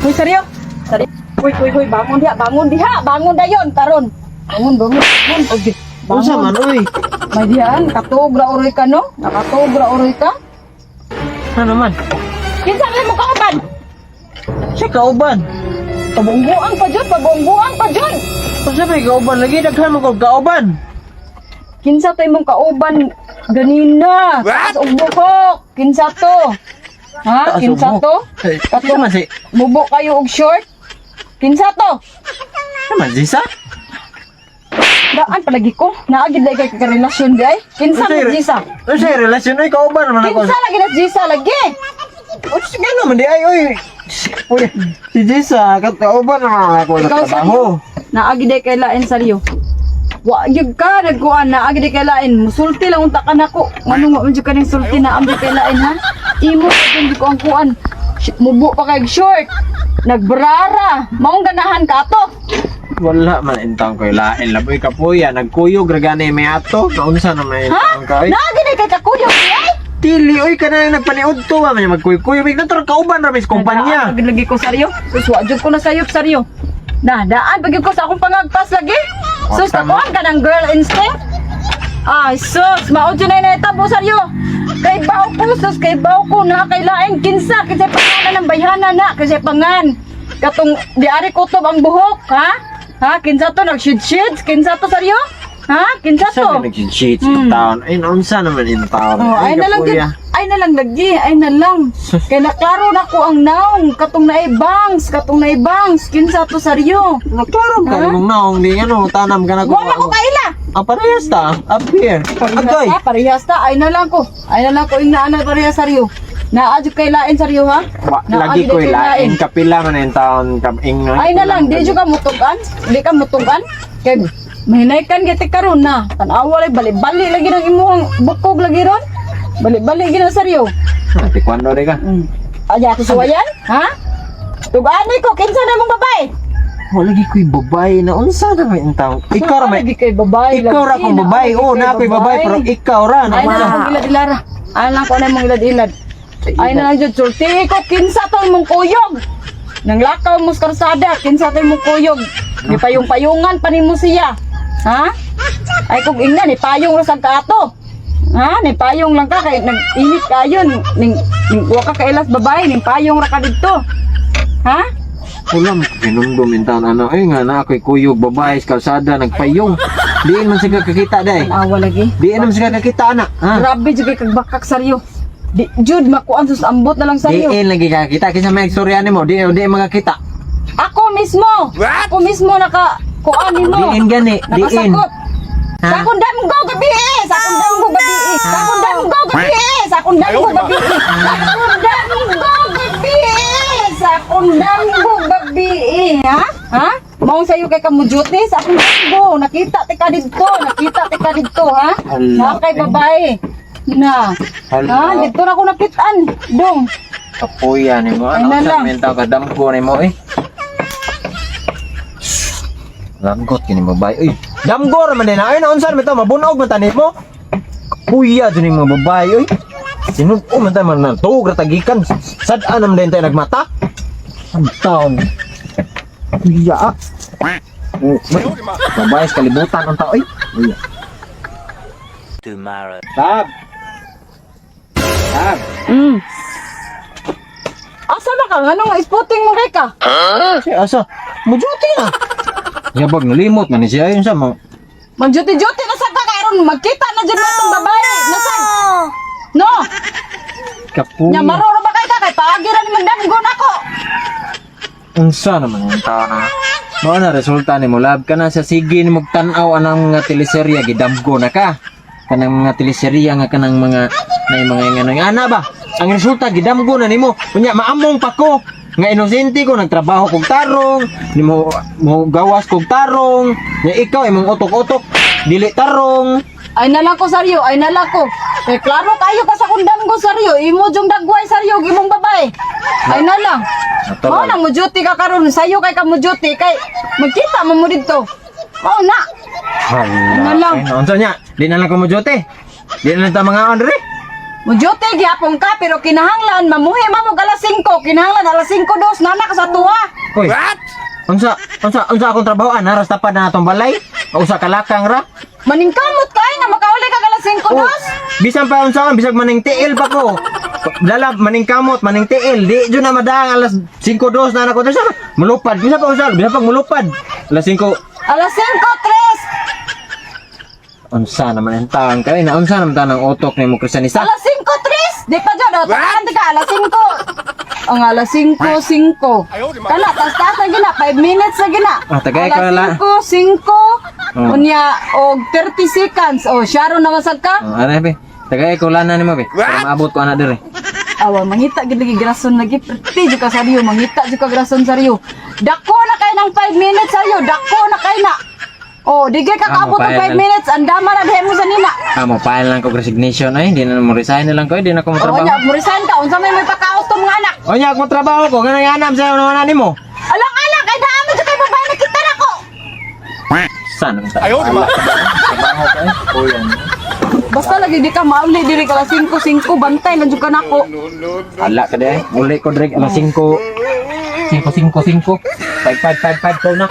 Hoy, seryo. Seryo. Hoy, bangon diha, bangon dayon karon. Bangon. Okay. Unsa man oy? May dihan, katugra oroy ka no? Nakatugra oroy ka? Ano man? Kinsa mo kauban? Siya kauban. Pabungguang pa jud. Unsa may kauban lagi daghan mo kog kauban? Kinsa to imong kauban ganina? Taas og buhok. Kinsa to? Ha? Taas Kinsa og to? buhok. Kinsa man si? Mubo kayo og short? Kinsa to? Ano man si sa? Daan palagi ko. Naagid lagi kay karelasyon di ay. Kinsa Unsay mo re- Jisa? Unsay relasyon oy kauban naman ako. Kinsa lagi na Jisa lagi? Unsay gano man di ay oy. Uy, si Jisa kat kauban naman ako sa Ikaw trabaho. Naagid day kay lain saryo. Wa gyud ka nagkuan naagid day kay lain. Musulti lang unta ka nako. Nganong wa man jud kaning sulti na ambi kay lain ha? Imo gyud ko ang kuan. Mubo pa kay short. Nagbrara. Maong ganahan ka to. Wala man intang ko lain laboy kapuya nagkuyog ra gani may ato. Naunsa na may Ha? intang ka oy. Naagid day kay kakuyo ay. Dili oy kana nagpaniud to ba man magkuy-kuy mig nator kauban ra mis kumpanya. Lagi ko saryo. Suswa jud ko na sayop saryo. Daan pagi ko sa akong pangagpas lagi. Sus tama. takuan ka ng girl instinct. Ay sus, mao jud na natabo saryo. Kay baw ko sus kay baw ko na kay laing kinsa kasi pangalan ng bayhana na kasi pangan. Katong diari kutob ang buhok, ha? Ha, kinsa to nag-shid-shid? Kinsa to saryo? Ha? Kinsa to? Sabi nag-cheat sa taon. Ay naunsa naman in taon. Oh, ay na lang kapuya. gid. Ay na lang lagi, ay na lang. Kay naklaro na ko ang naong katong naibangs, kinsa to saryo? Naklaro ka Ha? mong naong di ano tanam ka na ko. Wala ko kaila. Ah, parehas ta. Up here. Agay. Parehas ta, ay na lang ko. Ay na lang ko ing naana parehas saryo. Naadyo kay lain saryo ha? Lagi ko ilain kapila man in taon ing. Ay na lang, di jud ka mutugan. Di ka mutugan. Kay mahinaykan giti karon na. Tanawa lay bali-bali lagi ng imuhang bukog lagi ron. Bali-bali gina saryo. Ati kwando de ka. Aya to suwayan, ha? Tugani ko kinsa na mong babae? Wala lagi ko'y babae na unsa na may in taon. Ikaw ra may. Lagi kay babae. Ikaw ra kung babae. Oh, na ako'y babae pero ikaw ra Ay na lang naman. kong ilad-ilara. Ay na lang ko na mong ilad-ilad. Ay na lang jud sulti ko kinsa to imong kuyog. Nang lakaw mo sa karsada, kinsa to imong kuyog. Di payong-payungan pa nimo siya. Ha? Ay kung ingna ni payong ra sa kaato. Ha? Ni payong lang ka kay nag-init kayon. Ning wa ka kailas babae, ning payong ra ka didto. Ha? Wala mo pinundom in taon ano. Ay nga na ako'y kuyog babae sa kalsada nagpayong. Diin man siya kakita day. Awa lagi. Diin man siya kakita na. Ha? Grabe jud kay kag bakak saryo. Di jud makuan sus ambot na lang saryo. Diin lagi kakita. Kinsa may ekstorya nimo. Diin makakita. Ako mismo naka kuan nimo. Diin gani. Diin. Nakasagot. Ha? Sakundam go gabi eh. Sakundam go gabi eh. Sakundam go gabi eh. Sakundam go gabi eh. Sakundam go gabi eh. Sakundam go gabi eh. Ha? Ha? Maong sayo kay kamujuti sa akong go. Nakita ti ka didto ha? Ala, Na kay babae. Na. Ala. Ha? Dito na ko nakitaan. Dong. Kapuya nimo. Ay, Ano na sa lang. mentaw ka damgo nimo eh. Lamgot kini babae. Uy, damgo ra man din. Ay naunsan mo to mabunog man tanip mo. Kapuya jud nimo babae uy. Sino man tayo man tuog ra tagikan. Sad-an man din tayo nagmata. Ang taon. Kuya. Oh, babae sa kalibutan ang tao. Uy. Tomorrow. Tab. Asa na ka? Anong spotting mo kay ka? Si asa. Mujuti na. Yabag nalimot man ni siya yun sa mo. Magjuti-juti na sa kakaroon. Magkita na dyan mo itong babae. Nasaan? No? Kapuya. Nya maroro ba kay ka? Kay paagiran ni magdamgon ako. Unsa naman yung tao na mao na resulta ni mo lab ka na sa sige ni magtan-aw anang mga teleserye gidamgo na ka kanang mga teleserye nga kanang mga may mga nga ana ba ang resulta gidamgo na nimo unya maamong pa ko nga inosente ko nagtrabaho kog tarong nimo mo gawas kog tarong nya ikaw imong utok-utok dili tarong. Ay nalang ko saryo. Ay nalang ko. Kay klaro kayo ka sa kundamgo saryo. Imo jong dagway saryo. Gimong babae. Ay nalang. Mao na mujuti ka karon. Sayo kay ka mujuti. Kay magkita mo mo dito. Mao na. Hala. Ano lang? Unsa nya di na lang ko mo jote di na lang ta mga andre Mujote gyapon ka pero kinahanglan mamuhi mamog alas 5, kinahanglan alas 5:02 nana ka sa tuwa. Uy. Unsa akong trabaho aras tapad na atong balay? O usa ka lakang ra? Maningkamot kay nga makauli ka alas 5:02. Bisan pa unsa kan bisag maning tiil pa ko. Dala maning kamot, maning tiil, di jud na madaang alas 5:02 na nako sa mulupad. Bisa pa unsa, bisa pag mulupad. Alas 5. Alas 5:03. Unsa naman ang taang kay na unsa naman tanang utok nimo Kristiyanista? Alas 5:03. Di pa jud tanan ka alas 5. Ang alas 5:05. Kana tas na gina 5 minutes na gina. Tagay ka Alas na. 5:05. Unya og 30 seconds. Oh, syaro na masag ka. Ano be? Tagay ko lana nimo be. Para maabot ko ana dire. Awa, mangita gid lagi grason lagi. Perti jud ka sa Rio, mangita jud ka grason sa Rio. Dako na kay nang 5 minutes sa Rio, dako na kay na. Oh, di kay kakabot ng 5 minutes, andama na diha mo sa nina. Mo file lang ko resignation ay, di na mo resign na lang ko, di na ko mo Oh, trabaho. nya, murisan ka, unsa may pakaos to mga anak. O nya, mo trabaho ko, ganang yanam sa mga nimo. Alang-alang, kay dami jud kay babae nakita nako. Sana ta. Ayaw di ba? Trabaho ka eh. O yan. Basta lagi di ka mauli diri ka 5:05 bantay lang jud ka nako. Ala ka di ay. Uli ko direk alas 5. 5 ko na.